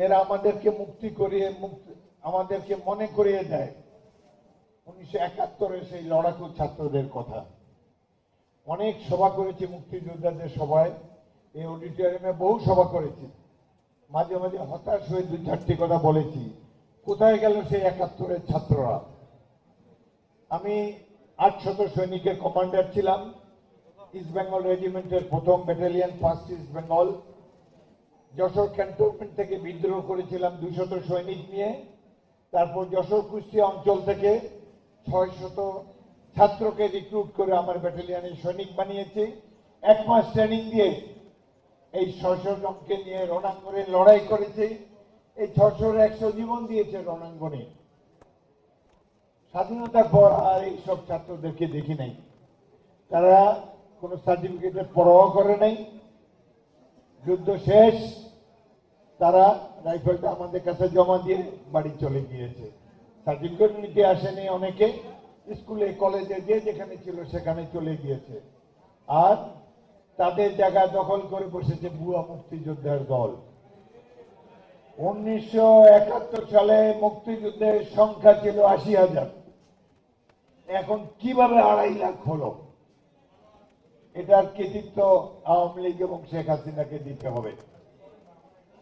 এরা আমাদেরকে আমাদেরকে মনে করিয়ে দেয় 1971-এর সেই লড়াকু ছাত্রদের কথা। অনেক সভা করেছি মুক্তিযোদ্ধাদের সভায়, এই অডিটোরিয়ামে বহু সভা করেছি। মাঝে মাঝে হতাশ হয়ে 2-4টি কথা বলেছি, কোথায় গেল সেই 71-এর ছাত্ররা। আমি 800 সৈনিকের কমান্ডার ছিলাম, ইস্ট বেঙ্গল রেজিমেন্টের 1ম battalion, 1st east Bengal. Jessore cantonment থেকে বিদ্রোহ করেছিলাম 200 সৈনিক নিয়ে। তারপর যশোর কুষ্টিয়া অঞ্চল থেকে 600 ছাত্রকে রিক্রুট করে আমার ব্যাটালিয়নের সৈনিক বানিয়েছি। 1 মাস ট্রেনিং দিয়ে এই 600 জনকে নিয়ে রণাঙ্গনে লড়াই করেছি। এই 600-100 জীবন দিয়েছে রণাঙ্গনে। স্বাধীনতার পর আর এইসব ছাত্রদেরকে দেখি নাই। তারা কোনো সার্টিফিকেটের পরোয়া করে নাই। যুদ্ধ শেষ, তারা রাইফেলটা আমাদের কাছে জমা দিয়ে বাড়ি চলে গিয়েছে। সার্টিফিকেট নিতে আসেনি, অনেকে স্কুলে কলেজে যে যেখানে ছিল সেখানে চলে গিয়েছে। আর তাদের জায়গা দখল করে বসেছে ভুয়া মুক্তিযোদ্ধার দল। 1971 সালে মুক্তিযুদ্ধের সংখ্যা ছিল 80,000, এখন কিভাবে 2.5 লাখ হলো? এটার কৃতিত্ব আওয়ামী লীগ এবং শেখ হাসিনাকে দিতে হবে।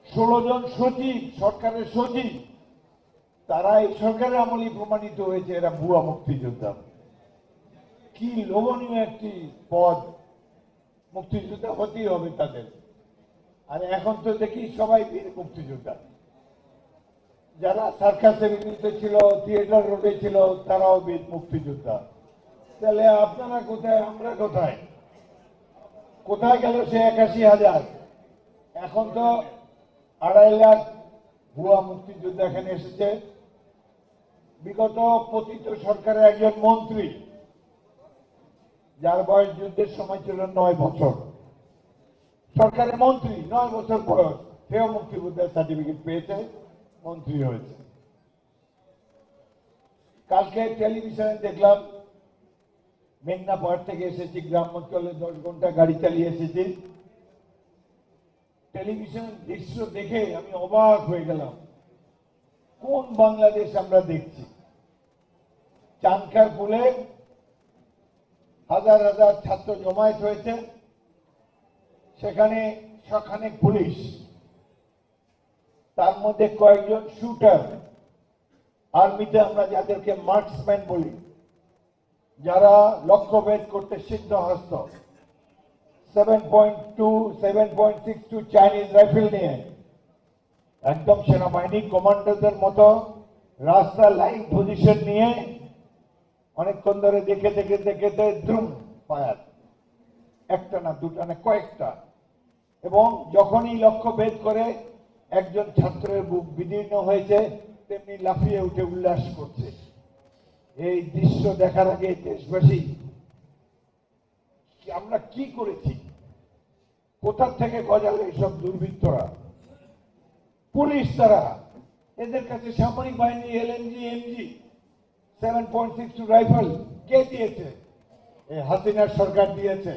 16 জন সচিব, সরকারের সচিব, তারা এই সরকারের আমলেই প্রমাণিত হয়েছে এরা ভুয়া মুক্তিযোদ্ধা। কি লোভনীয় একটি পদ, মুক্তিযোদ্ধা হতেই হবে তাদের। আর এখন তো দেখি সবাই বীর মুক্তিযোদ্ধা। যারা সার্কাসে বিনীত ছিল, থিয়েটার রোডে ছিল, তারাও বীর মুক্তিযোদ্ধা। তাহলে আপনারা কোথায়, আমরা কোথায়? কোথায় গেল সে 81,000? এখন তো 2.5 লাখ ভুয়া মুক্তিযোদ্ধা এখানে এসেছে। বিগত পতিত সরকারের একজন মন্ত্রী, যার বয়স যুদ্ধের সময় ছিল 9 বছর, সরকারের মন্ত্রী, 9 বছর বয়স, সেও মুক্তিযোদ্ধার সার্টিফিকেট পেয়েছে, মন্ত্রী হয়েছে। কালকে টেলিভিশনে দেখলাম, মেঘনা পাহাড় থেকে এসেছি, গ্রাম অঞ্চলে 10 ঘন্টা গাড়ি চালিয়ে এসেছি। টেলিভিশন দৃশ্য দেখে আমি অবাক হয়ে গেলাম। কোন বাংলাদেশ আমরা দেখছি? চানখার পুলে হাজার হাজার ছাত্র জমায়েত হয়েছে, সেখানে সখানেক পুলিশ, তার মধ্যে কয়েকজন শুটার, আর্মিতে আমরা যাদেরকে মার্কসম্যান বলি, যারা লক্ষ্যভেদ করতে সিদ্ধহস্ত, 7.2, 7.62 চাইনিজ রাইফেল নিয়ে একদম সেনাবাহিনী কমান্ডোদের মতো রাস্তা লাইন পজিশন নিয়ে অনেকক্ষণ ধরে দেখে দ্রুম ফায়ার, একটা না দুটা না কয়েকটা। এবং যখনই লক্ষ্য ভেদ করে একজন ছাত্রের বুক বিদীর্ণ হয়েছে, তেমনি লাফিয়ে উঠে উল্লাস করছে। এই দৃশ্য দেখার আগে দেশবাসী, আমরা কি করেছি? কোথা থেকে গজালো এইসব দুর্বৃত্তরা? পুলিশ, তারা, এদের কাছে সামরিক বাহিনী এলএমজি, এমজি, 7.62 রাইফেল কে দিয়েছে? হাসিনার সরকার দিয়েছে।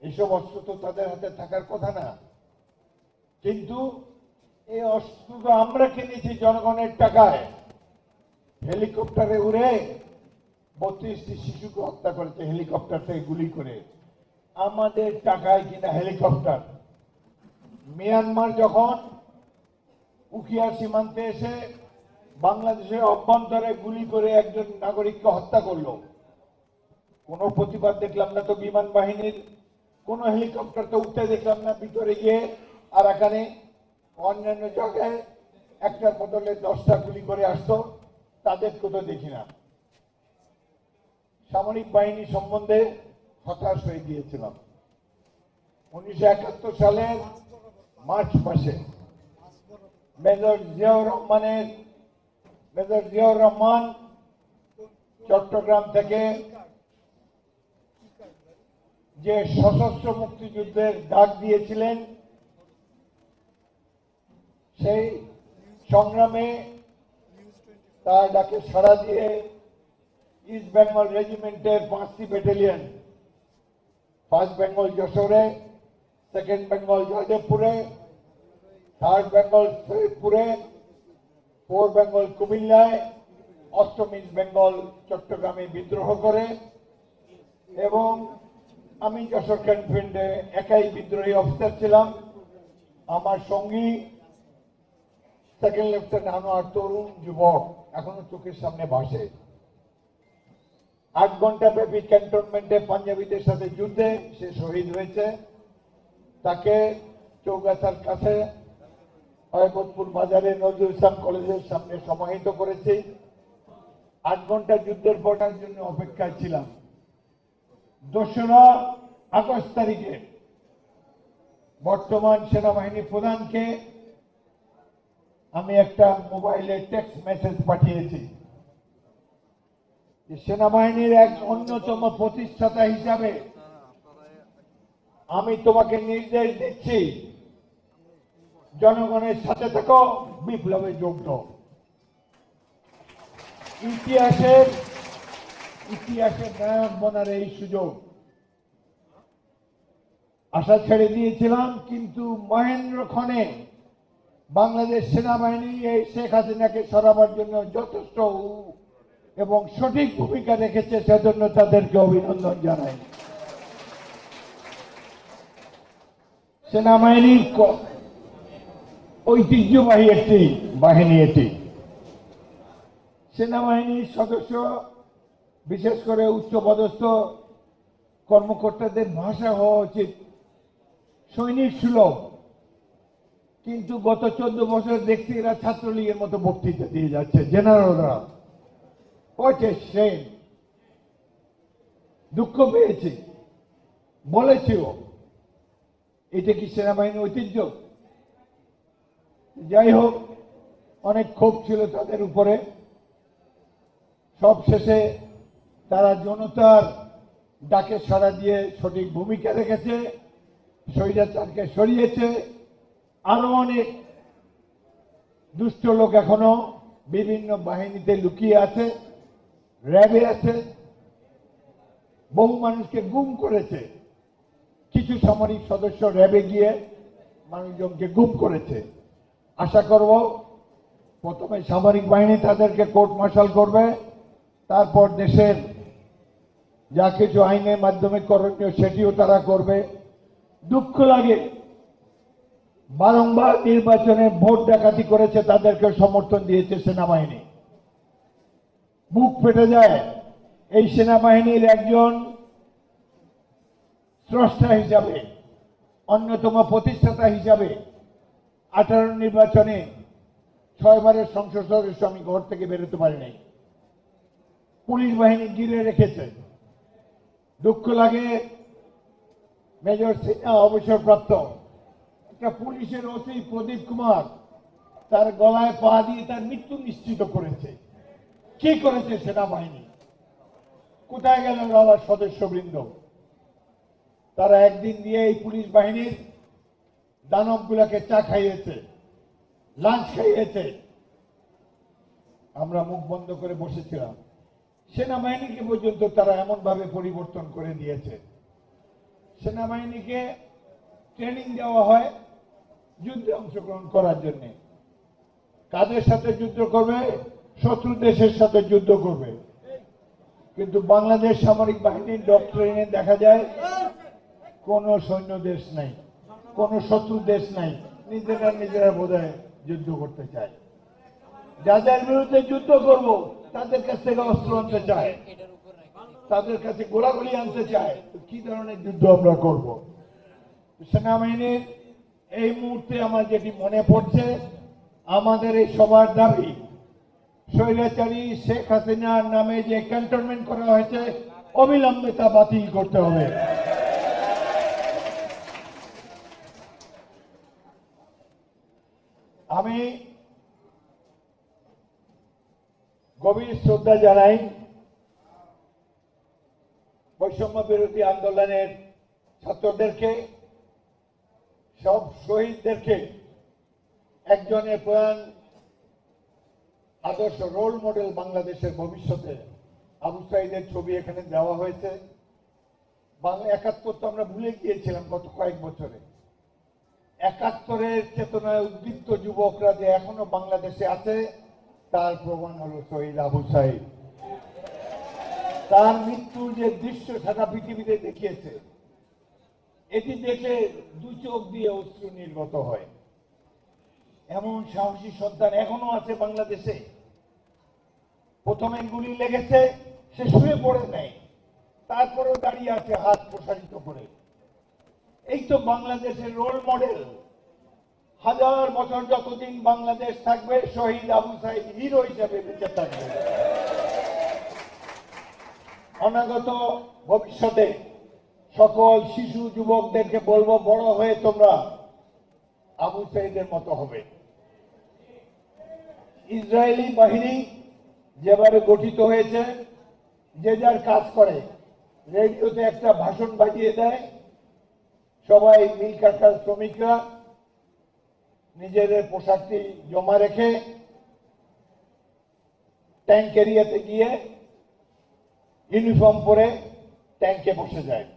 এইসব অস্ত্র তো তাদের হাতে থাকার কথা না। কিন্তু এই অস্ত্র তো আমরা কিনেছি জনগণের টাকায়। হেলিকপ্টারে উড়ে 32টি শিশুকে হত্যা করেছে, হেলিকপ্টার থেকে গুলি করে, আমাদের টাকায় কিনা হেলিকপ্টার। মিয়ানমার যখন উখিয়া সীমান্তে এসে বাংলাদেশের অভ্যন্তরে গুলি করে একজন নাগরিককে হত্যা করলো, কোনো প্রতিবাদ দেখলাম না তো বিমান বাহিনীর। কোন হেলিকপ্টার তো উঠতে দেখলাম না ভিতরে গিয়ে। আর এখানে অন্যান্য জায়গায় একটার বদলে 10টা গুলি করে আসতো, তাদেরকে তো দেখি না। সামরিক বাহিনী সম্বন্ধে হতাশ হয়ে গিয়েছিলাম। 1971 সালের মার্চ মাসে মেজর জিয়াউর রহমান চট্টগ্রাম থেকে যে সশস্ত্র মুক্তিযুদ্ধের ডাক দিয়েছিলেন, সেই সংগ্রামে তার ডাকে সাড়া দিয়ে ইস্ট বেঙ্গল রেজিমেন্টের 5টি ব্যাটালিয়ন, 1st বেঙ্গল যশোরে, 2nd বেঙ্গল জয়দেবপুরে, থার্ড বেঙ্গল শরীফপুরে, 4 বেঙ্গল কুমিল্লায়, 8ম ইস্ট বেঙ্গল চট্টগ্রামে বিদ্রোহ করে এবং আমি যশোর ক্যান্টনমেন্টে একাই বিদ্রোহী অফিসার ছিলাম। আমার সঙ্গী সেকেন্ড লেফটেন্যান্ট আনোয়ার, তরুণ যুবক, এখনো চোখের সামনে ভাসে। 8 ঘন্টা ব্যাপী ক্যান্টনমেন্টে পাঞ্জাবিদের সাথে যুদ্ধে সে শহীদ হয়েছে। তাকে চৌগাছার কাছে হয়বতপুর বাজারে নজরুল ইসলাম কলেজের সামনে সমাহিত করেছি। 8 ঘন্টা যুদ্ধের পড়ার জন্য অপেক্ষায় ছিলাম। 2রা আগস্ট তারিখে বর্তমান সেনাবাহিনী প্রধানকে আমি একটা মোবাইলে টেক্সট মেসেজ পাঠিয়েছি যে সেনাবাহিনীর এক অন্যতম প্রতিষ্ঠাতা হিসাবে আমি তোমাকে নির্দেশ দিচ্ছি, জনগণের সাথে থাকো, বিপ্লবে যোগ দাও। ইতিহাসের নায়ক বনার এই সুযোগ আশা ছেড়ে দিয়েছিলাম, কিন্তু মহেন্দ্রক্ষণে বাংলাদেশ সেনাবাহিনী এই শেখ হাসিনাকে সরাবার জন্য যথেষ্ট এবং সঠিক ভূমিকা রেখেছে, সেজন্য তাদেরকে অভিনন্দন জানাই। সেনাবাহিনীর ঐতিহ্যবাহী একটি বাহিনী এটি। সেনাবাহিনীর সদস্য, বিশেষ করে উচ্চপদস্থ কর্মকর্তাদের ভাষা হওয়া উচিত সৈনিক সুলভ, কিন্তু গত 14 বছর দেখছি এরা ছাত্রলীগের মতো বক্তৃতা দিয়ে যাচ্ছে। জেনারেলরা সে দুঃখ পেয়েছি, বলেছিল এটা কি সেনাবাহিনীর ঐতিহ্য? যাই হোক, অনেক ক্ষোভ ছিল তাদের উপরে। সব শেষে তারা জনতার ডাকে সাড়া দিয়ে সঠিক ভূমিকা রেখেছে, স্বৈরাচারকে সরিয়েছে। আরো অনেক দুষ্ট লোক এখনো বিভিন্ন বাহিনীতে লুকিয়ে আছে, র্যাবে আছে, বহু মানুষকে গুম করেছে। কিছু সামরিক সদস্য র্যাবে গিয়ে মানুষজনকে গুম করেছে। আশা করব প্রথমে সামরিক বাহিনী তাদেরকে কোর্ট মার্শাল করবে, তারপর দেশের যা কিছু আইনের মাধ্যমে করণীয় সেটিও তারা করবে। দুঃখ লাগে, বারংবার নির্বাচনে ভোট ডাকাতি করেছে, তাদেরকে সমর্থন দিয়েছে সেনাবাহিনী। বুক ফেটে যায় এই সেনাবাহিনীর একজন স্রষ্টা হিসাবে, অন্যতম প্রতিষ্ঠাতা হিসাবে 18 নির্বাচনে 6 বারের সংসদ সদস্য আমি ঘর থেকে বেরোতে পারি নাই। পুলিশ বাহিনী ঘিরে রেখেছে। দুঃখ লাগে, মেজর সিনহা অবসরপ্রাপ্ত একটা পুলিশের ওসি প্রদীপ কুমার তার গলায় পা দিয়ে তার মৃত্যু নিশ্চিত করেছে। কি করেছে সেনাবাহিনী? কোথায় গেল আমার সদস্যবৃন্দ? তারা একদিন দিয়ে এই পুলিশ বাহিনীর দানবগুলাকে চা খাইয়েছে, লাঞ্চ খাইয়েছে। আমরা মুখ বন্ধ করে বসেছিলাম। সেনাবাহিনীকে পর্যন্ত তারা এমন ভাবে পরিবর্তন করে দিয়েছে। সেনাবাহিনীকে ট্রেনিং দেওয়া হয় যুদ্ধে অংশগ্রহণ করার জন্য। কাদের সাথে যুদ্ধ করবে? শত্রু দেশের সাথে যুদ্ধ করবে। কিন্তু বাংলাদেশ সামরিক বাহিনীর ডক্ট্রিনে দেখা যায় কোন সৈন্য দেশ নাই, কোন শত্রু দেশ নাই, নিজেরা বোধহয় যুদ্ধ করতে চায়। যাদের বিরুদ্ধে যুদ্ধ করব তাদের কাছ থেকে অস্ত্র আনতে চায়, তাদের কাছে গোলাগুলি আনতে চায়। কি ধরনের যুদ্ধ আমরা করব? সেনাবাহিনীর এই মুহূর্তে আমার যেটি মনে পড়ছে, আমাদের এই সবার দাবি স্বৈরাচারী শেখ হাসিনার নামে যে ক্যান্টনমেন্ট করা হয়েছে অবিলম্বে তা বাতিল করতে হবে। আমি গভীর শ্রদ্ধা জানাই বৈষম্য বিরোধী আন্দোলনের ছাত্রদেরকে, সব শহীদদেরকে। একজনের প্রধান আদর্শ রোল মডেল বাংলাদেশের ভবিষ্যতে আবু সাইদের ছবি এখানে দেওয়া হয়েছে। বাংলা 71 তো আমরা ভুলে গিয়েছিলাম গত কয়েক বছরে। একাত্তরের চেতনায় উদ্দীপ্ত যুবকরা যে এখনো বাংলাদেশে আছে তার প্রমাণ হলো শহীদ আবু সাইদ। তার মৃত্যুর যে দৃশ্য সারা পৃথিবীতে দেখিয়েছে, এটি দেখে দু চোখ দিয়ে অশ্রু নির্গত হয়। এমন সাহসী সন্তান এখনো আছে বাংলাদেশে। প্রথমে গুলি লেগেছে, সে শুয়ে পড়ে নেয়, তারপরেও দাঁড়িয়ে আছে হাত প্রসারিত করে। এই তো বাংলাদেশের রোল মডেল। হাজার বছর যতদিন বাংলাদেশ থাকবে, শহীদ আবু সাইদ হিরো হিসাবে বেঁচে থাকবে। অনাগত ভবিষ্যতে সকল শিশু যুবকদেরকে বলবো, বড় হয়ে তোমরা আবু সাইদের মতো হবে। ইসরায়েলি বাহিনী যেভাবে গঠিত হয়েছে, যে যার কাজ করে, রেডিওতে একটা ভাষণ বাজিয়ে দেয়, সবাই মিল কাটার শ্রমিকরা নিজেদের পোশাকটি জমা রেখে ট্যাঙ্ক এরিয়াতে গিয়ে ইউনিফর্ম পরে ট্যাঙ্কে বসে যায়।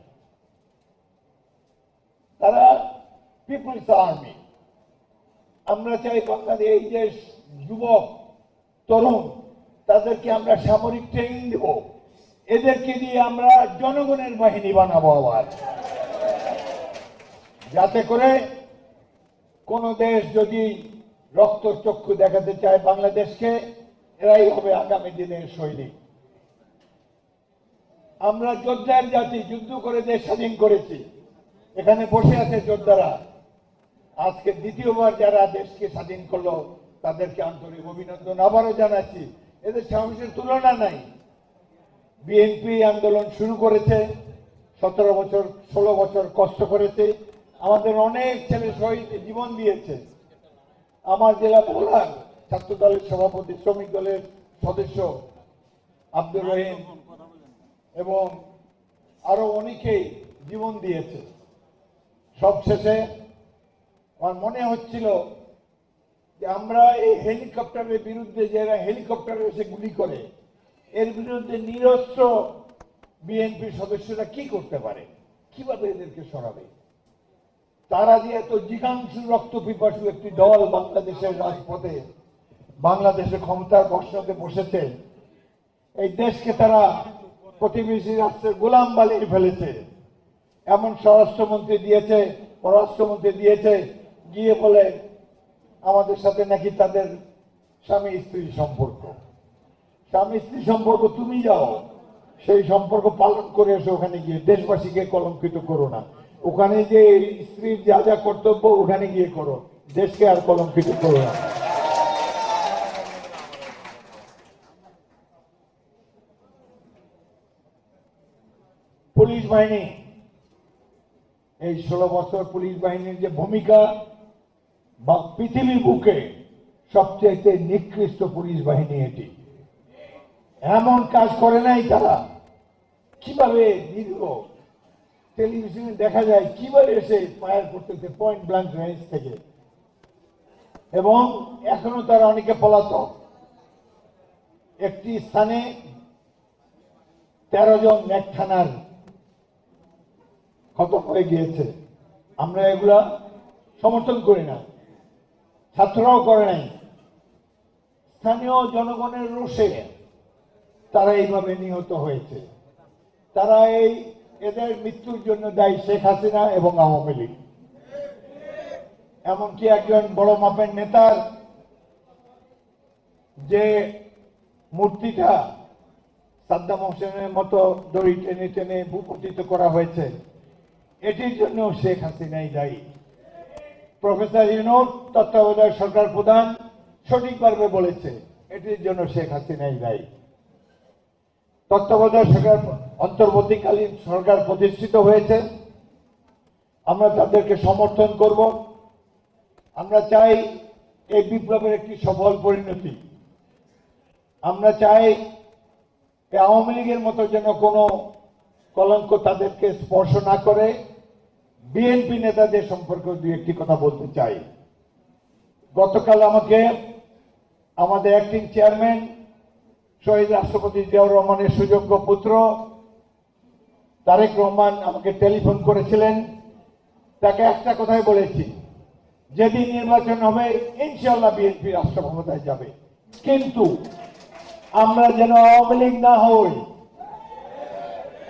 তারা পিপলস আর্মি। আমরা চাই বাংলাদেশ এই যে যুবক তরুণ, তাদেরকে আমরা সামরিক ট্রেনিং দেব, এদেরকে দিয়ে আমরা জনগণের বাহিনী বানাবো আবার, যাতে করে কোন দেশ যদি রক্তচক্ষু দেখাতে চায় বাংলাদেশকে, এরাই হবে আগামী দিনের সৈনিক। আমরা যোদ্ধার জাতি, যুদ্ধ করে দেশ স্বাধীন করেছি। এখানে বসে আছে যোদ্ধারা। আজকে দ্বিতীয়বার যারা দেশকে স্বাধীন করলো, তাদেরকে আন্তরিক অভিনন্দন আবারও জানাচ্ছি। এদের সাহসের তুলনা নাই। বিএনপি আন্দোলন শুরু করেছে, 17 বছর 16 বছর কষ্ট করেছে। আমাদের অনেক ছেলে শহীদ জীবন দিয়েছে। আমার জেলা ভোলার ছাত্র দলের সভাপতি, শ্রমিক দলের সদস্য আব্দুর রহিম এবং আরো অনেকেই জীবন দিয়েছে। সবশেষে আমার মনে হচ্ছিল যে আমরা এই হেলিকপ্টারের বিরুদ্ধে, যারা হেলিকপ্টারে এসে গুলি করে, এর বিরুদ্ধে নিরস্ত্র বিএনপির সদস্যরা কি করতে পারে, কিভাবে এদেরকে সরাবে? তারা যে এত জিঘাংসু রক্ত পিপাসু একটি দল বাংলাদেশের রাজপথে, বাংলাদেশের ক্ষমতার বর্ষতে বসেছে, এই দেশকে তারা প্রতিবেশী রাষ্ট্রের গোলাম বানিয়ে ফেলেছে। এমন স্বরাষ্ট্রমন্ত্রী দিয়েছে, পররাষ্ট্রমন্ত্রী দিয়েছে, গিয়ে বলে আমাদের সাথে নাকি তাদের স্বামী স্ত্রীর সম্পর্ক। স্বামী স্ত্রী সম্পর্ক তুমি যাও, সেই সম্পর্ক পালন করে এসো। ওখানে গিয়ে দেশবাসীকে কলঙ্কিত করো না। ওখানে যে স্ত্রীর যা যা কর্তব্য ওখানে গিয়ে করো, দেশকে আর কলঙ্কিত করো না। পুলিশ বাহিনী, এই 16 বছর পুলিশ বাহিনীর যে ভূমিকা, বা পৃথিবীর বুকে সবচেয়ে নিকৃষ্ট পুলিশ বাহিনী এটি। এমন কাজ করে নাই তারা। কিভাবে দীর্ঘ টেলিভিশনে দেখা যায় কিভাবে এসে ফায়ার করতেছে পয়েন্ট ব্ল্যাঙ্ক রেঞ্জ থেকে, এবং এখনো তারা অনেকে পলাতক। একটি স্থানে 13 জন ন্যাক থানার খতম হয়ে গিয়েছে। আমরা এগুলা সমর্থন করি না, ছাত্ররাও করে নাই। স্থানীয় জনগণের রোষে তারা এইভাবে নিহত হয়েছে। তারা এদের মৃত্যুর জন্য দায়ী শেখ হাসিনা এবং আওয়ামী লীগ। এমনকি একজন বড় মাপের নেতার যে মূর্তিটা সাদ্দাম হোসেনের মতো দড়ি টেনে টেনে ভূপতিত করা হয়েছে, এটির জন্য শেখ হাসিনাই দায়ী। প্রফেসর ইউনূস তত্ত্বাবধায়ক সরকার প্রধান সঠিকভাবে বলেছে, এটির জন্য শেখ হাসিনাই দায়ী। তত্ত্বাবধায়ক সরকার, অন্তর্বর্তীকালীন সরকার প্রতিষ্ঠিত হয়েছে। আমরা তাদেরকে সমর্থন করব। আমরা চাই এই বিপ্লবের একটি সফল পরিণতি। আমরা চাই আওয়ামী লীগের মতো যেন কোনো কলঙ্ক তাদেরকে স্পর্শ না করে। বিএনপি নেতাদের সম্পর্কে দুই একটি কথা বলতে চাই। গতকাল আমাকে আমাদের অ্যাক্টিং চেয়ারম্যান শহীদ রাষ্ট্রপতি জিয়াউর রহমানের সুযোগ্য পুত্র তারেক রহমান আমাকে টেলিফোন করেছিলেন। তাকে একটা কথাই বলেছি, যেদিন নির্বাচন হবে ইনশাআল্লাহ বিএনপি রাষ্ট্র ক্ষমতায় যাবে, কিন্তু আমরা যেন আওয়ামী লীগ না হই,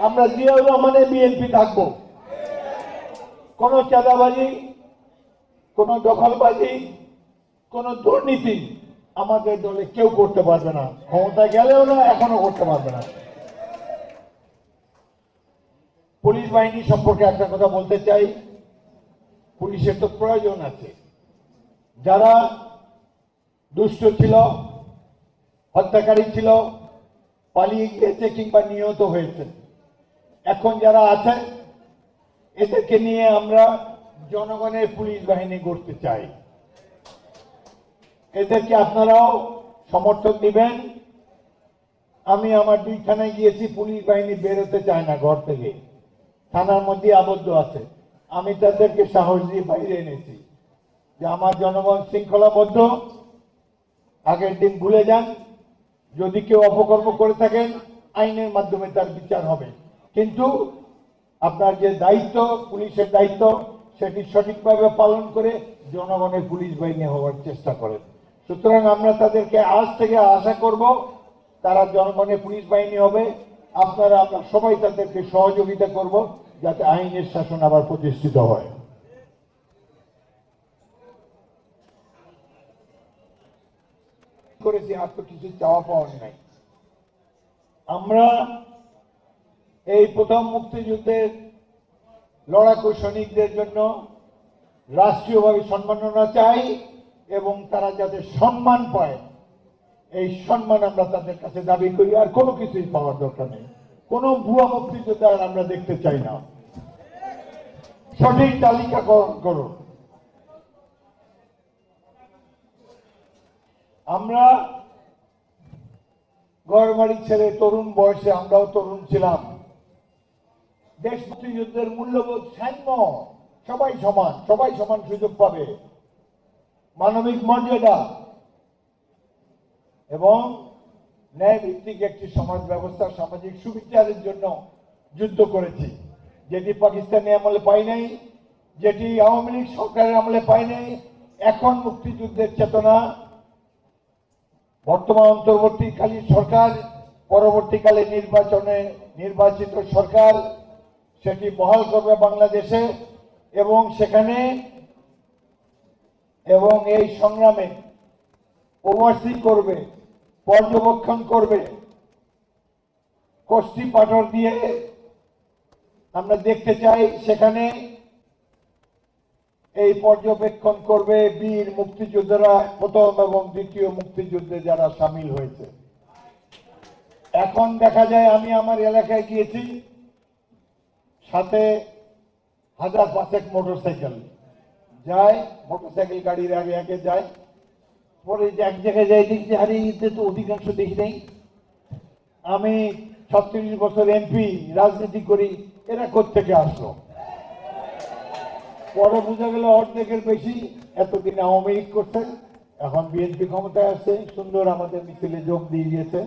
আমরা জিয়াউর রহমানের বিএনপি থাকবো। কোন চাঁদাবাজি, কোন দখলবাজি, কোন দুর্নীতি আমাদের দলে কেউ করতে পারবে না, ক্ষমতা গেলেও না, এখনো করতে পারবে না। পুলিশ বাহিনী সম্পর্কে একটা কথা বলতে চাই, পুলিশের তো প্রয়োজন আছে। যারা দুষ্ট ছিল, হত্যাকারী ছিল, পালিয়ে গিয়েছে কিংবা নিহত হয়েছে, এখন যারা আছে এদেরকে নিয়ে আমরা জনগণের পুলিশ বাহিনী গড়তে চাই। এদেরকে আপনারাও সমর্থন দিবেন। আমি আমার 2 থানায় গিয়েছি, পুলিশ বাহিনী বেরোতে চায় না ঘর থেকে, থানার মধ্যে আবদ্ধ আছে। আমি তাদেরকে সাহস দিয়ে বাইরে এনেছি যে আমার জনগণ শৃঙ্খলাবদ্ধ, আগের দিন ভুলে যান, যদি কেউ অপকর্ম করে থাকেন আইনের মাধ্যমে তার বিচার হবে, কিন্তু আপনার যে দায়িত্ব, পুলিশের দায়িত্ব, সেটি সঠিকভাবে পালন করে জনগণের পুলিশ বাহিনী হওয়ার চেষ্টা করেন। সুতরাং আমরা তাদেরকে আজ থেকে আশা করব তারা জনগণের পুলিশ বাহিনী হবে। আপনারা আমরা সবাই তাদেরকে সহযোগিতা করব যাতে আইনের শাসন আবার প্রতিষ্ঠিত হয়। করেছি, আর তো কিছু চাওয়া পাওয়ার নাই। আমরা এই প্রথম মুক্তিযুদ্ধের লড়াকু সৈনিকদের জন্য রাষ্ট্রীয়ভাবে সম্মাননা চাই এবং তারা যাতে সম্মান পায় এই সম্মান আমরা তাদের কাছে দাবি করি। আর কোনো কিছুই পাওয়ার দরকার নেই, কোনো ভুয়া মুক্তিযোদ্ধা আমরা দেখতে চাই না। সঠিক তালিকাকরণ করুন। আমরা ঘরবাড়ি ছেড়ে তরুণ বয়সে, আমরাও তরুণ ছিলাম, দেশ মুক্তিযুদ্ধের মূল্যবোধ সাম্য, সবাই সমান, সবাই সমান সুযোগ পাবে, মানবিক মর্যাদা এবং ন্যায় ভিত্তিক একটি সমাজ ব্যবস্থা, সামাজিক সুবিচারের জন্য যুদ্ধ করেছি, যেটি পাকিস্তানি আমলে পাই নাই, যেটি আওয়ামী লীগ সরকারের আমলে পাই নাই। এখন মুক্তিযুদ্ধের চেতনা বর্তমান অন্তর্বর্তীকালীন সরকার, পরবর্তীকালে নির্বাচনে নির্বাচিত সরকার সেটি বহাল করবে বাংলাদেশে এবং সেখানে এবং এই সংগ্রামে ওভারসি করবে, পর্যবেক্ষণ করবে। কোষ্ঠী পাথর দিয়ে আমরা দেখতে চাই সেখানে এই পর্যবেক্ষণ করবে বীর মুক্তিযোদ্ধারা, প্রথম এবং দ্বিতীয় মুক্তিযুদ্ধে যারা সামিল হয়েছে। এখন দেখা যায়, আমি আমার এলাকায় গিয়েছি, সাথে 1000-5 মোটরসাইকেল যায়, মোটরসাইকেল গাড়ির আগে আগে যায়, পরে এক জায়গায় যাই দেখছি আরে এতে তো অধিকাংশ দেখি নেই। আমি 36 বছর এমপি, রাজনীতি করি, এরা কোত্থেকে আসলো? পরে বোঝা গেল অর্ধেকের বেশি এতদিন আওয়ামী লীগ করছেন, এখন বিএনপি ক্ষমতায় আসছে, সুন্দর আমাদের মিছিলে যোগ দিয়ে গিয়েছে।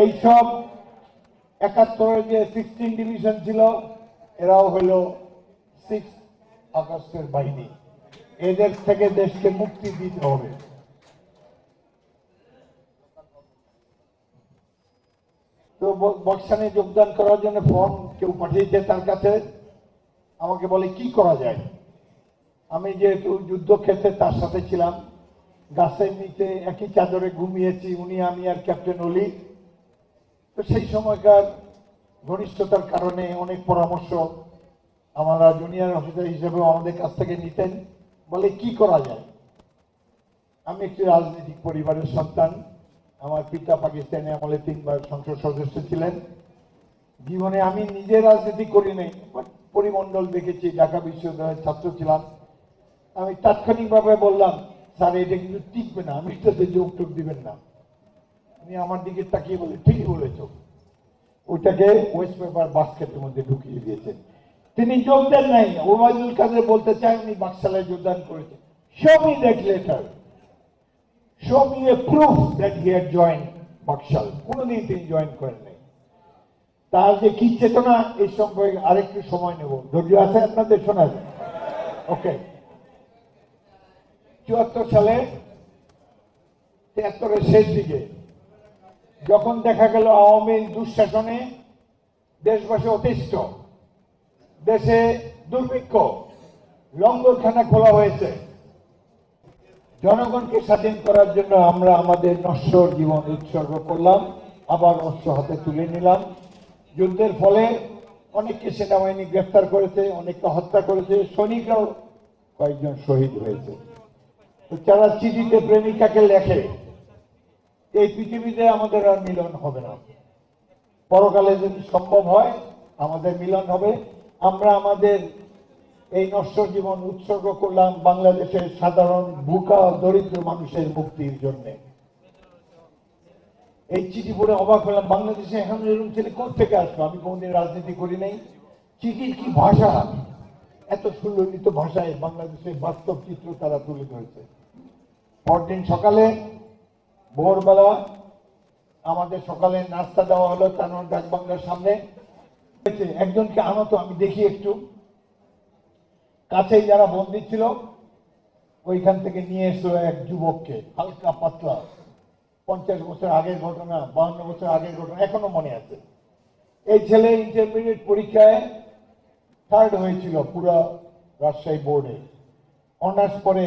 এইসব 71-এর যে 16 ডিভিশন ছিল, এরাও হলো 6 আগস্টের বাহিনী। এদের থেকে দেশকে মুক্তি দিতে হবে। তো বক্সানে যোগদান করার জন্য ফর্ম কেউ পাঠিয়েছে তার কাছে, আমাকে বলে কি করা যায়। আমি যেহেতু যুদ্ধক্ষেত্রে তার সাথে ছিলাম, গাছের নিচে একই চাদরে ঘুমিয়েছি, উনি, আমি আর ক্যাপ্টেন অলি। তো সেই সময়কার ঘনিষ্ঠতার কারণে অনেক পরামর্শ আমরা জুনিয়র অফিসার হিসেবে আমাদের কাছ থেকে নিতেন। বলে কি করা যায়। আমি একটি রাজনৈতিক পরিবারের সন্তান, আমার পিতা পাকিস্তানি আমলে 3 বার সংসদ সদস্য ছিলেন। জীবনে আমি নিজে রাজনীতি করি নাই, পরিমণ্ডল দেখেছি, ঢাকা বিশ্ববিদ্যালয়ের ছাত্র ছিলাম। আমি তাৎক্ষণিকভাবে বললাম, স্যার এটা কিন্তু টিকবে না, আমি এটাতে যোগ টোগ দিবেন না। উনি আমার দিকে তাকিয়ে বলে ঠিকই বলেছ, ওইটাকে ওয়েস্ট পেপার বাস্কেটের মধ্যে ঢুকিয়ে দিয়েছেন। তিনি যোগ দেন নাই। ওবায়দুল কাদের বলতে চান উনি বাকশালে যোগদান করেছেন। Show me that letter, show me a proof that he had joined Baksal. কোনোদিন তিনি জয়েন করেন নাই। তার যে কি চেতনা, এই সম্পর্কে আরেকটু সময় নেব। ধৈর্য আছে আপনাদের শোনার? ওকে, 74 সালে 73-এর শেষ দিকে যখন দেখা গেল আওয়ামী দুঃশাসনে দেশবাসী অতিষ্ঠ, দেশে দুর্ভিক্ষ, লঙ্গরখানা খোলা হয়েছে, জনগণকে স্বাধীন করার জন্য আমরা আমাদের নশ্বর জীবন উৎসর্গ করলাম, আবার অস্ত্র হাতে তুলে নিলাম। যুদ্ধের ফলে অনেককে সেনাবাহিনী গ্রেফতার করেছে, অনেককে হত্যা করেছে, সৈনিকরাও কয়েকজন শহীদ হয়েছে। তো যারা চিঠিতে প্রেমিকাকে লেখে, এই পৃথিবীতে আমাদের আর মিলন হবে না, পরকালে যদি সম্ভব হয় আমাদের মিলন হবে। আমরা আমাদের এই নশ্বর জীবন উৎসর্গ করলাম বাংলাদেশের সাধারণ বুকা দরিদ্র মানুষের মুক্তির জন্য। এই চিঠি পড়ে অবাক হলাম, বাংলাদেশে এখন এরকম ছেলে কোথেকে আসলো? আমি কোনদিন রাজনীতি করি নাই। চিঠির কি ভাষা, এত সুললিত ভাষায় বাংলাদেশের বাস্তব চিত্র তারা তুলে ধরেছে। পরদিন সকালে ভোরবেলা আমাদের সকালে নাস্তা দেওয়া হলো তানোর ডাক বাংলার সামনে। একজনকে আনো তো, আমি দেখি একটু। কাছেই যারা বন্দী ছিল ওইখান থেকে নিয়ে এসলো এক যুবককে, হালকা পাতলা, 50 বছর আগের ঘটনা, 52 বছর আগের ঘটনা এখনো মনে আছে। এই ছেলে ইন্টারমিডিয়েট পরীক্ষায় 3rd হয়েছিল পুরো রাজশাহী বোর্ডে, অনার্স পরে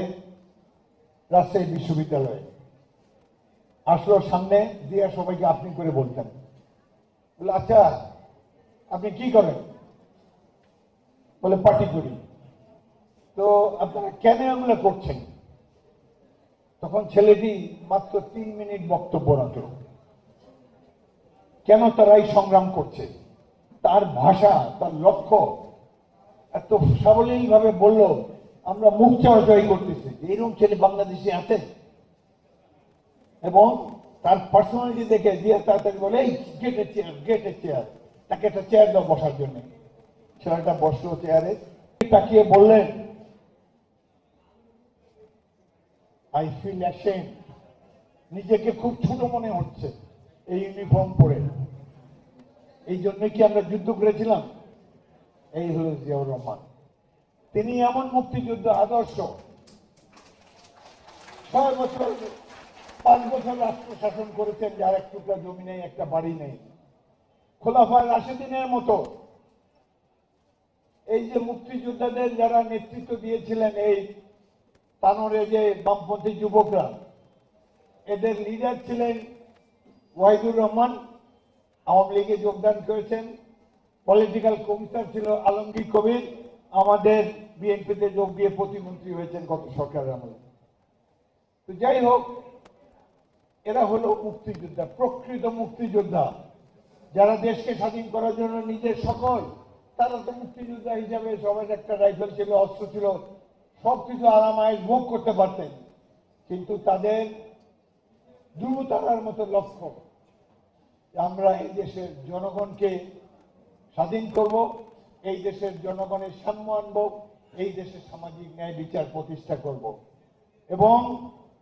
রাজশাহী বিশ্ববিদ্যালয়ে। আসলো সামনে দিয়ে, সবাইকে আপনি করে বলতেন। বলে, আচ্ছা আপনি কি করেন? বলে, পার্টি করি। তো আপনারা কেন এগুলো করছেন? তখন ছেলেটি মাত্র 3 মিনিট বক্তব্য রাখল, কেন তারা এই সংগ্রাম করছে। তার ভাষা, তার লক্ষ্য এত সাবলীল ভাবে বলল, আমরা মুখ চাওয়া জয় করতেছি। এরকম ছেলে বাংলাদেশে আছে? এবং তার পার্সোনালিটি দেখে দিয়ে তাড়াতাড়ি বলে, এই গেট এ চেয়ার, গেট এ চেয়ার, তাকে একটা চেয়ার দাও বসার জন্য। ছেলেটা বসলো চেয়ারে, তাকিয়ে বললেন, আই ফিল অ্যাশেমড, নিজেকে খুব ছোট মনে হচ্ছে এই ইউনিফর্ম পরে। এই জন্য কি আমরা যুদ্ধ করেছিলাম? এই হলো জিয়াউর রহমান। তিনি এমন মুক্তিযুদ্ধ আদর্শ, 6 বছর 5 বছর রাষ্ট্র শাসন করেছেন, যার এক টুকরা জমি নেই, একটা বাড়ি নেই। খোলাফায়ে রাশেদিনের মতো এই যে মুক্তিযোদ্ধাদের যারা নেতৃত্ব দিয়েছিলেন, এই তানোরে যে বামপন্থী যুবকরা, এদের লিডার ছিলেন ওয়াহিদুর রহমান, আওয়ামী লীগে যোগদান করেছেন। পলিটিক্যাল কমিশনার ছিল আলমগীর কবির, আমাদের বিএনপিতে যোগ দিয়ে প্রতিমন্ত্রী হয়েছেন গত সরকারের আমলে। তো যাই হোক, এরা হলো মুক্তিযোদ্ধা, প্রকৃত মুক্তিযোদ্ধা, যারা দেশকে স্বাধীন করার জন্য নিজের সকল, তারা তো মুক্তিযোদ্ধা হিসাবে সবার একটা রাইফেল ছিল, অস্ত্র ছিল, সবকিছু আরামায় ভোগ করতে পারতেন। কিন্তু তাদের ধ্রুবতারার মতো লক্ষ্য, আমরা এই দেশের জনগণকে স্বাধীন করব, এই দেশের জনগণের সাম্য আনব, এই দেশের সামাজিক ন্যায় বিচার প্রতিষ্ঠা করব। এবং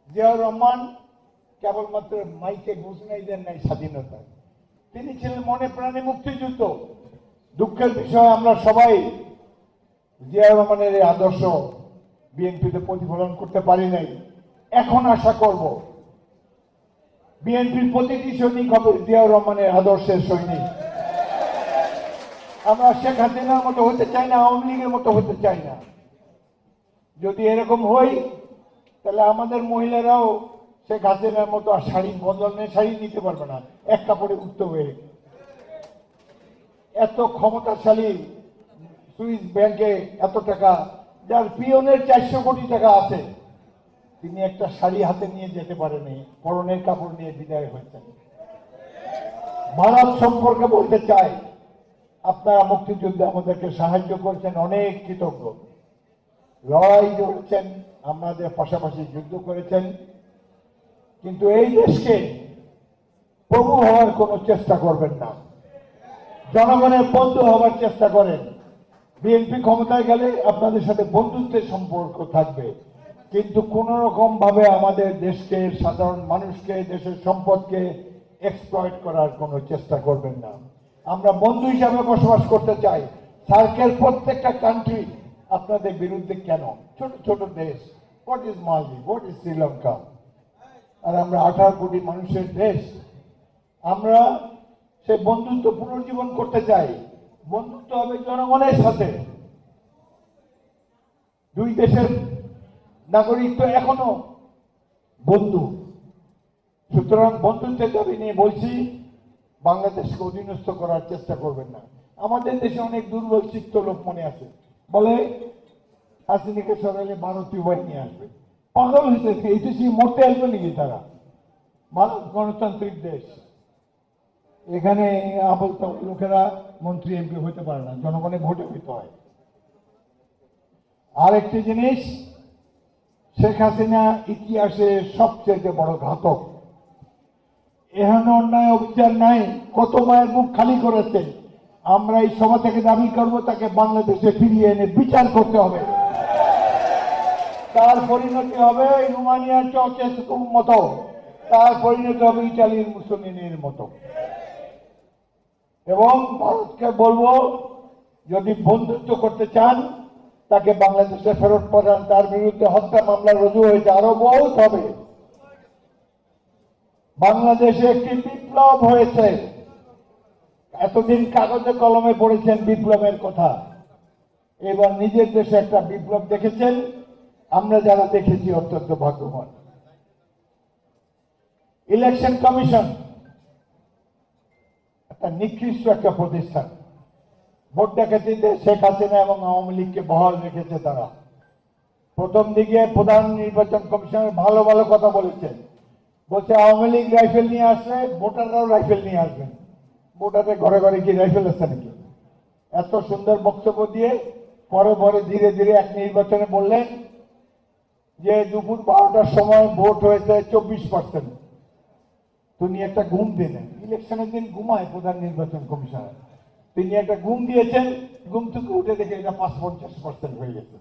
জিয়াউর রহমান কেবলমাত্র মাইকে ঘোষণাই দেন নাই স্বাধীনতা, তিনি ছিলেন মনে প্রাণে মুক্তিযুদ্ধ। দুঃখের বিষয়, আমরা সবাই জিয়াউর রহমানের এই আদর্শ বিএনপিতে প্রতিফলন করতে পারি নাই। এখন আশা করব বিএনপির প্রতিটি সৈনিক হবে জিয়াউর রহমানের আদর্শের সৈনিক। আমরা শেখ হাসিনার মতো হতে চাই না, আওয়ামী লীগের মতো হতে চাই না। যদি এরকম হই, তাহলে আমাদের মহিলারাও শেখ হাসিনার মতো আর শাড়ি বদলের শাড়ি নিতে পারবে না, এক কাপড়ে উঠতে হয়ে। এত ক্ষমতাশালী সুইস ব্যাংকে এত টাকা, যার পিয়নের 400 কোটি টাকা আছে, তিনি একটা শাড়ি হাতে নিয়ে যেতে পারেনি, পরনের কাপড় নিয়ে বিদায় হয়েছেন। ভারত সম্পর্কে বলতে চাই, আপনারা মুক্তিযুদ্ধে আমাদেরকে সাহায্য করেছেন, অনেক কৃতজ্ঞ। লড়াই করেছেন, আমাদের পাশাপাশি যুদ্ধ করেছেন, কিন্তু এই দেশকে প্রভু হওয়ার কোনো চেষ্টা করবেন না, জনগণের বন্ধু হওয়ার চেষ্টা করেন। বিএনপি ক্ষমতায় গেলে আপনাদের সাথে বন্ধুত্বের সম্পর্ক থাকবে, কিন্তু কোন রকম ভাবে আমাদের দেশকে, সাধারণ মানুষকে, দেশের সম্পদকে এক্সপ্লয়েট করার কোনো চেষ্টা করবেন না। আমরা বন্ধু হিসাবে বসবাস করতে চাই। সার্কের প্রত্যেকটা কান্ট্রি আপনাদের বিরুদ্ধে কেন? ছোট ছোট দেশ, হোয়াট ইজ মালদ্বীপ, হোয়াট ইজ শ্রীলঙ্কা। আর আমরা 18 কোটি মানুষের দেশ, আমরা সেই বন্ধুত্ব পুনর্জীবন করতে চাই। বন্ধুত্ব হবে জনগণের সাথে। দুই দেশের নাগরিক তো এখনো বন্ধু, সুতরাং বন্ধুত্বের দাবি নিয়ে বলছি, বাংলাদেশকে অধীনস্থ করার চেষ্টা করবেন না। আমাদের দেশে অনেক দুর্বল চিত্ত লোক মনে আছে, বলে হাসিনাকে সরালে ভারতীয় বাহিনী আসবে। পাগল হয়েছে, এই দেশে মরতে আসবে নাকি তারা? ভারত গণতান্ত্রিক দেশ, এখানে আবল লোকেরা মন্ত্রী এমপি হইতে পারে না, জনগণের ভোটে হইতে হয়। আরেকটি জিনিস, শেখ হাসিনা ইতিহাসে সবচেয়ে বড় ঘাতক। এখানে অন্যায় অবিচার নাই, কত মায়ের মুখ খালি করেছে। আমরা এই সভা থেকে দাবি করব তাকে বাংলাদেশে ফিরিয়ে এনে বিচার করতে হবে। তার পরিণতি হবে রোমানিয়ার চৌচেস্কুর মতো, তার পরিণতি হবে ইটালির মুসলিনের মতো। এবং ভারতকে বলবো, যদি বন্ধুত্ব করতে চান তাকে বাংলাদেশে ফেরত পাঠান। তার বিরুদ্ধে হত্যা মামলা রুজু হয়েছে, আরো বহুত হবে। বাংলাদেশে একটি বিপ্লব হয়েছে। এতদিন কাগজে কলমে পড়েছেন বিপ্লবের কথা, এবার নিজের দেশে একটা বিপ্লব দেখেছেন। আমরা যারা দেখেছি অত্যন্ত ভাগ্যবান। ইলেকশন কমিশন একটা নিকৃষ্ট একটা প্রতিষ্ঠান। ভোট ডাকাতিতে শেখ হাসিনা এবং আওয়ামী লীগকে বহাল রেখেছে তারা। প্রথম দিকে প্রধান নির্বাচন কমিশনের ভালো ভালো কথা বলেছেন, বলছে আওয়ামী লীগ রাইফেল নিয়ে আসলে ভোটাররাও রাইফেল নিয়ে আসবেন। ভোটারের ঘরে ঘরে কি রাইফেল আছে নাকি? এত সুন্দর বক্তব্য দিয়ে পরে পরে ধীরে ধীরে এক নির্বাচনে বললেন যে দুপুর 12টার সময় ভোট হয়েছে 24%। তিনি একটা ঘুম দিলেন, ইলেকশনের দিন ঘুমায় প্রধান নির্বাচন কমিশনার, তিনি একটা ঘুম দিয়েছেন, ঘুম থেকে উঠে দেখে এটা 50% হয়ে গেছে।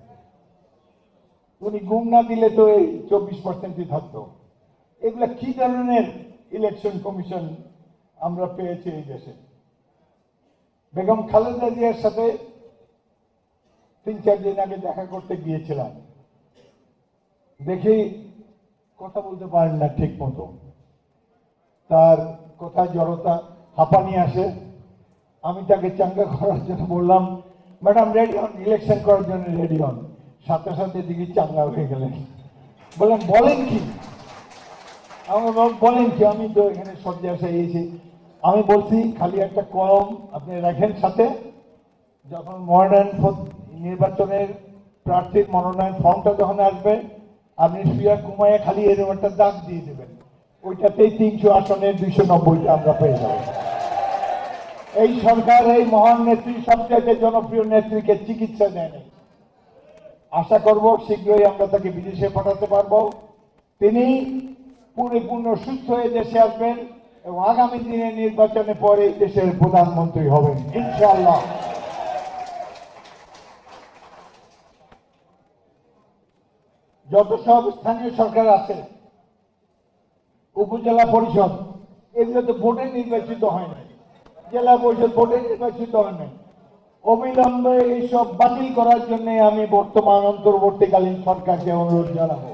উনি ঘুম না দিলে তো এই 24%ই থাকতো। এগুলা কি ধরনের ইলেকশন কমিশন আমরা পেয়েছি এই দেশে? বেগম খালেদা জিয়ার সাথে 3-4 দিন আগে দেখা করতে গিয়েছিলাম, দেখি কথা বলতে পারেন না ঠিক মতো, তার কথা জড়তা, হাঁপানি আসে। আমি তাকে চাঙ্গা করার জন্য বললাম, ম্যাডাম রেডি হন, ইলেকশন করার জন্য রেডি হন। সাথে সাথে দিকে চাঙ্গা হয়ে গেলেন। বললাম বলেন কি? আমার বলেন কি? আমি তো এখানে সজ্জা এসেছি। আমি বলছি খালি একটা কলম আপনি রাখেন সাথে, যখন মনোনয়ন নির্বাচনের প্রার্থীর মনোনয়ন ফর্মটা যখন আসবে, আপনি শুয়ে ঘুমায় খালি এরকম একটা দাগ দিয়ে দেবেন, ওইটাতেই 300 আসনের 290টা আমরা পেয়ে যাব। এই সরকার, এই মহান নেত্রী, সবচেয়ে জনপ্রিয় নেত্রীকে চিকিৎসা দেয় নাই। আশা করব শীঘ্রই আমরা তাকে বিদেশে পাঠাতে পারবো। তিনি পরিপূর্ণ সুস্থ হয়ে দেশে আসবেন এবং আগামী দিনে নির্বাচনের পরে দেশের প্রধানমন্ত্রী হবেন ইনশাআল্লাহ। যত সব স্থানীয় সরকার আছে, উপজেলা পরিষদ, এগুলো তো ভোটে নির্বাচিত হয় না, জেলা পরিষদ ভোটে নির্বাচিত হয় না। অবিলম্বে এইসব বাতিল করার জন্য আমি বর্তমান অন্তর্বর্তীকালীন সরকারকে অনুরোধ জানাবো।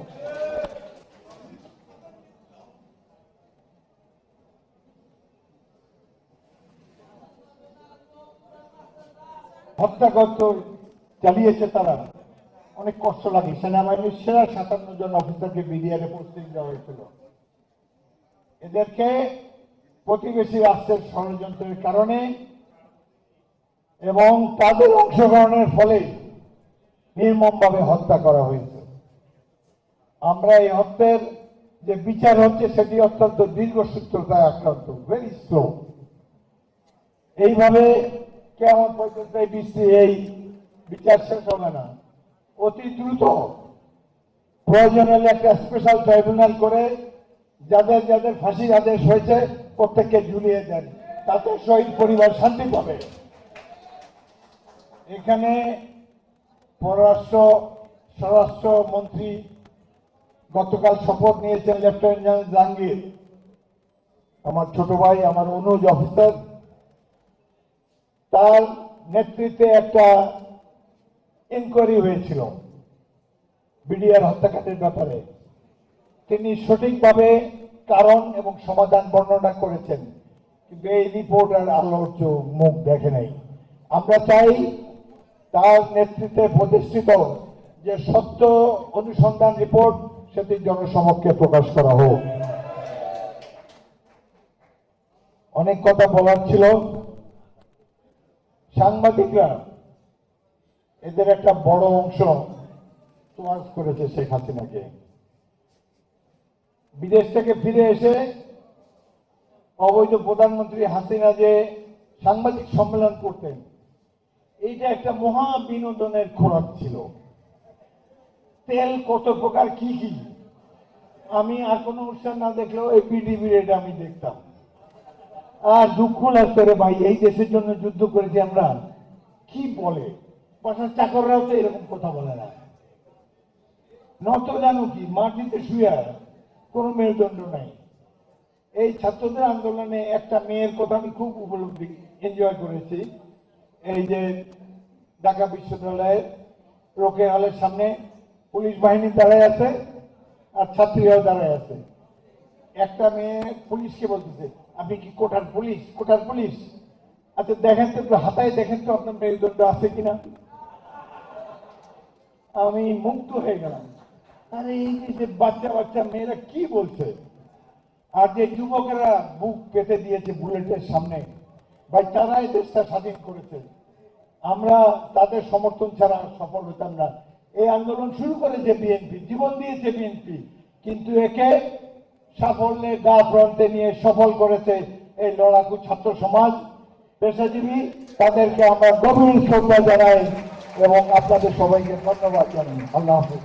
হত্যাযজ্ঞ চালিয়েছে তারা, অনেক কষ্ট লাগে। সেনাবাহিনীর সেরা 57 জন অফিসারকে বিডিআরে পোস্টিং দেওয়া হয়েছিল। এদেরকে প্রতিবেশী রাষ্ট্রের ষড়যন্ত্রের কারণে এবং তাদের অংশগ্রহণের ফলে নির্মমভাবে হত্যা করা হয়েছে। আমরা এই হত্যার যে বিচার হচ্ছে সেটি অত্যন্ত দীর্ঘসূত্রতায় আক্রান্ত, ভেরি স্লো। এইভাবে কেমন পর্যন্ত এই বিচার শেষ হবে না। অতি দ্রুত প্রয়োজন হলে একটা স্পেশাল ট্রাইব্যুনাল করে যাদের যাদের ফাঁসির আদেশ হয়েছে প্রত্যেককে ঝুলিয়ে দেন, তাতে শহীদ পরিবার শান্তি পাবে। এখানে স্বরাষ্ট্র মন্ত্রী গতকাল শপথ নিয়েছেন, লেফটেন্যান্ট জেনারেল জাহাঙ্গীর, আমার ছোট ভাই, আমার অনুজ অফিসার। তার নেতৃত্বে একটা ইনকোয়ারি হয়েছিল বিডিআর হত্যাকাণ্ডের ব্যাপারে তিনি সঠিকভাবে কারণ এবং সমাধান বর্ণনা করেছেন, কিন্তু এই রিপোর্ট আর আলোর মুখ দেখে নাই। আমরা চাই তার নেতৃত্বে প্রতিষ্ঠিত যে সত্য অনুসন্ধান রিপোর্ট সেটি জনসমক্ষে প্রকাশ করা হোক। অনেক কথা বলার ছিল। সাংবাদিকরা এদের একটা বড় অংশ তোয়াজ করেছে শেখ হাসিনাকে। বিদেশ থেকে ফিরে এসে অবৈধ প্রধানমন্ত্রী হাসিনা যে সাংবাদিক সম্মেলন করতেন, এইটা একটা মহা বিনোদনের খোরাক ছিল। তেল কত প্রকার কি কি, আমি আর কোনো অনুষ্ঠান না দেখলেও এই পিটিভির এটা আমি দেখতাম। আর দুঃখ লাগতো রে ভাই, এই দেশের জন্য যুদ্ধ করেছি আমরা। কি বলে বাসার চাকররাও তো এরকম কথা বলে না। নত জানো কি, মাটিতে শুয়ে কোনো মেরুদণ্ড নাই। এই ছাত্রদের আন্দোলনে একটা মেয়ের কথা আমি খুব উপলব্ধি এনজয় করেছি। এই যে ঢাকা বিশ্ববিদ্যালয়ের রোকেয়া হলের সামনে পুলিশ বাহিনী দাঁড়ায় আছে আর ছাত্রীরাও দাঁড়ায় আছে। একটা মেয়ে পুলিশকে বলতেছে, আপনি কি কোটার পুলিশ? কোটার পুলিশ? আচ্ছা দেখেন তো, একটু হাতায় দেখেন তো আপনার মেরুদণ্ড আছে কিনা। আমি মুগ্ধ হয়ে গেলাম। আরে এই যে বাচ্চা বাচ্চা মেয়েরা কি বলছে, আর যে যুবকেরা বুক পেতে দিয়েছে বুলেটের সামনে, ভাই তারাই দেশটা স্বাধীন করেছে। আমরা তাদের সমর্থন ছাড়া সফল হতাম না। এই আন্দোলন শুরু করেছে বিএনপি, জীবন দিয়েছে বিএনপি, কিন্তু একে সাফল্যের গা প্রান্তে নিয়ে সফল করেছে এই লড়াকু ছাত্র সমাজ, পেশাজীবী। তাদেরকে আমরা গভীর শ্রদ্ধা জানাই এবং আপনাদের সবাইকে ধন্যবাদ জানাই। আল্লাহ হাফেজ।